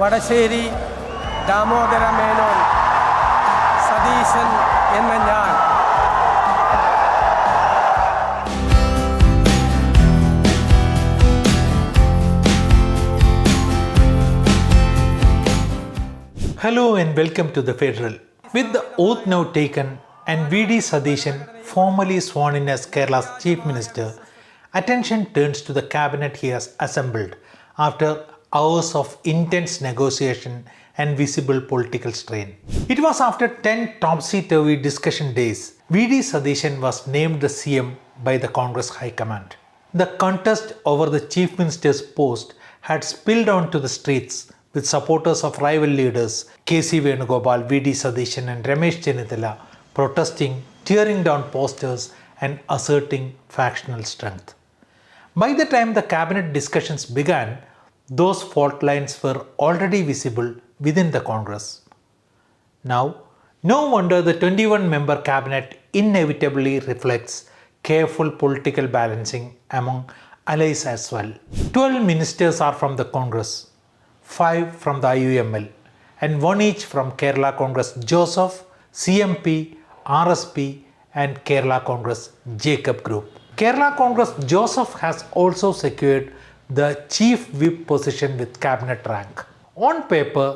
വടശ്ശേരി ദാമോദര മേനോൻ സതീശൻ എന്ന ഞാൻ Hello and welcome to TheFederal. With the oath now taken and D Satheesan formally sworn in as Kerala's Chief Minister, attention turns to the cabinet he has assembled after hours of intense negotiation and visible political strain. It was after 10 topsy-turvy discussion days, D Satheesan was named the CM by the Congress High Command. The contest over the Chief Minister's post had spilled onto the streets with supporters of rival leaders K C Venugopal, D Satheesan and Ramesh Chennithila protesting, tearing down posters and asserting factional strength. By the time the cabinet discussions began, those fault lines were already visible within the Congress. Now, no wonder the 21-member cabinet inevitably reflects careful political balancing among allies as well. 12 ministers are from the Congress, 5 from the IUML, and 1 each from Kerala Congress Joseph, CMP, RSP, and Kerala Congress Jacob Group. Kerala Congress Joseph has also secured the Chief Whip position with cabinet rank. On paper,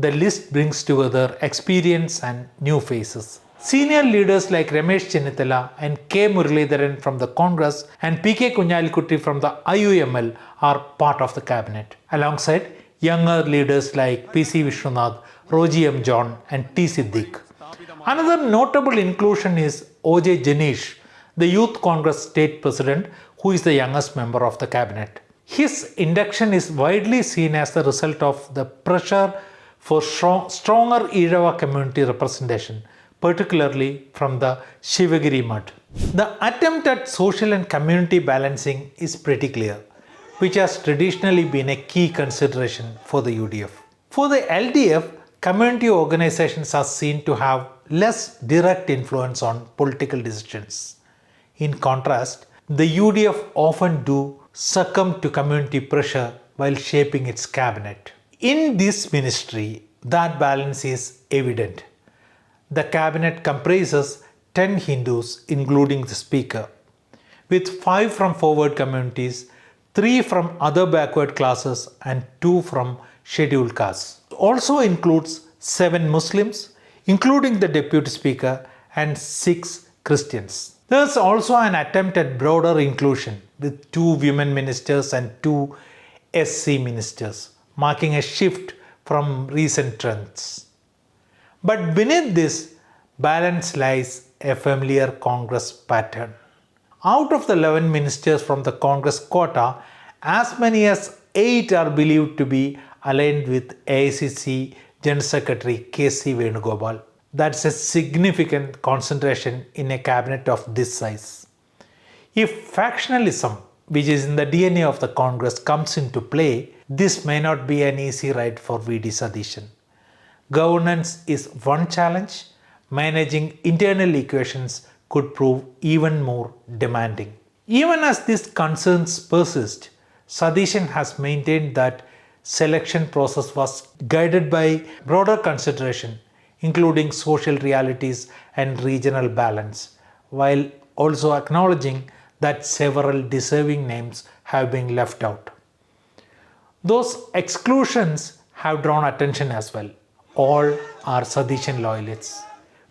the list brings together experience and new faces. Senior leaders like Ramesh Chennithila and K Muralidharan from the Congress and PK Kunjalikutty from the IUML are part of the cabinet, alongside younger leaders like PC Vishwanath, Roji M. John and T Siddiq. Another notable inclusion is OJ Janish, the Youth Congress State President, who is the youngest member of the cabinet. His induction is widely seen as the result of the pressure for stronger Irava community representation, particularly from the Shivagiri mud. The attempt at social and community balancing is pretty clear, which has traditionally been a key consideration for the UDF. For the LDF, community organizations are seen to have less direct influence on political decisions. In contrast, the UDF often do succumb to community pressure while shaping its cabinet. In this ministry, that balance is evident. The cabinet comprises 10 Hindus, including the Speaker, with 5 from forward communities, 3 from other backward classes and 2 from scheduled castes. Also includes 7 Muslims, including the Deputy Speaker, and 6 Christians. There is also an attempt at broader inclusion with 2 women ministers and 2 SC ministers, marking a shift from recent trends. But beneath this balance lies a familiar Congress pattern. Out of the 11 ministers from the Congress quota, as many as 8 are believed to be aligned with AICC General Secretary K C Venugopal. That's a significant concentration in a cabinet of this size. If factionalism, which is in the DNA of the Congress, comes into play, this may not be an easy ride for D Satheesan. Governance is one challenge. Managing internal equations could prove even more demanding. Even as these concerns persist, Satheesan has maintained that selection process was guided by broader consideration, including social realities and regional balance, while also acknowledging that several deserving names have been left out. Those exclusions have drawn attention as well. All are Satheesan loyalists.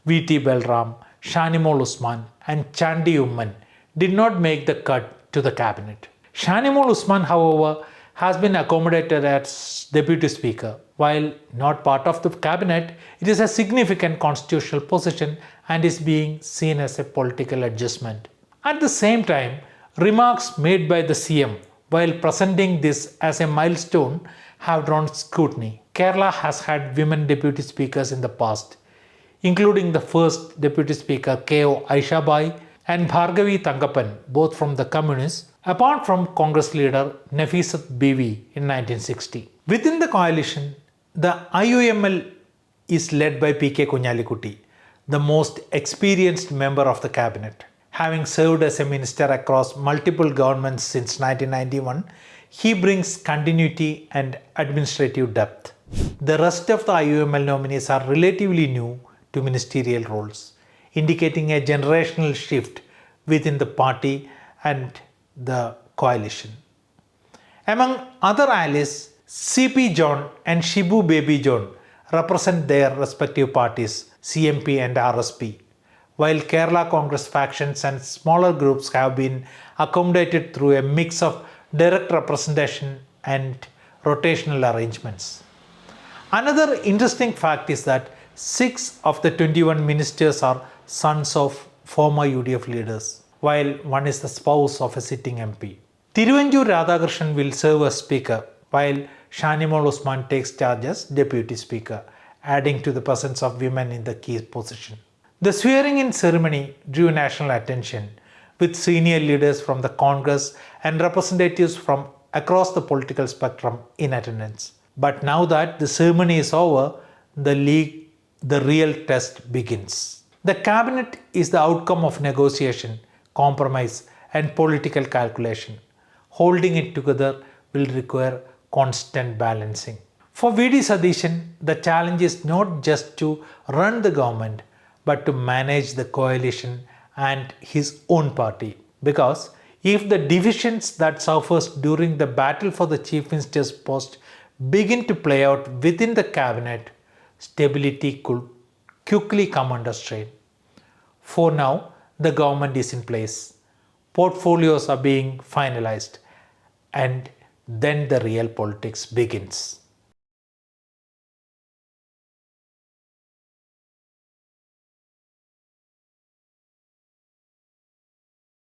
VT Belram, Shanimol Usman and Chandi Umman did not make the cut to the cabinet. Shanimol Usman, however, has been accommodated as Deputy Speaker. While not part of the cabinet, it is a significant constitutional position and is being seen as a political adjustment. At the same time, remarks made by the CM while presenting this as a milestone have drawn scrutiny. Kerala has had women deputy speakers in the past, including the first Deputy Speaker K.O. Aishabai and Bhargavi Tangappan, both from the Communists, apart from Congress leader Nafisat Bibi in 1960. Within the coalition, the IUML is led by PK Kunjalikutty, the most experienced member of the cabinet. Having served as a minister across multiple governments since 1991, he brings continuity and administrative depth. The rest of the IUML nominees are relatively new to ministerial roles, indicating a generational shift within the party and the coalition. Among other allies, CP John and Shibu Baby John represent their respective parties, CMP and RSP, while Kerala Congress factions and smaller groups have been accommodated through a mix of direct representation and rotational arrangements. Another interesting fact is that 6 of the 21 ministers are sons of former UDF leaders, while one is the spouse of a sitting MP. Thiruvanjur Radhakrishnan will serve as Speaker, while Shanimol Usman takes charge as Deputy Speaker, adding to the presence of women in the key position. The swearing-in ceremony drew national attention, with senior leaders from the Congress and representatives from across the political spectrum in attendance. But now that the ceremony is over, the real test begins. The cabinet is the outcome of negotiation, compromise, and political calculation. Holding it together will require constant balancing. For V.D. Satheesan, the challenge is not just to run the government, but to manage the coalition and his own party. Because if the divisions that surfaced during the battle for the Chief Minister's post begin to play out within the cabinet, stability could quickly come under strain. For now, the government is in place, portfolios are being finalized, and then the real politics begins.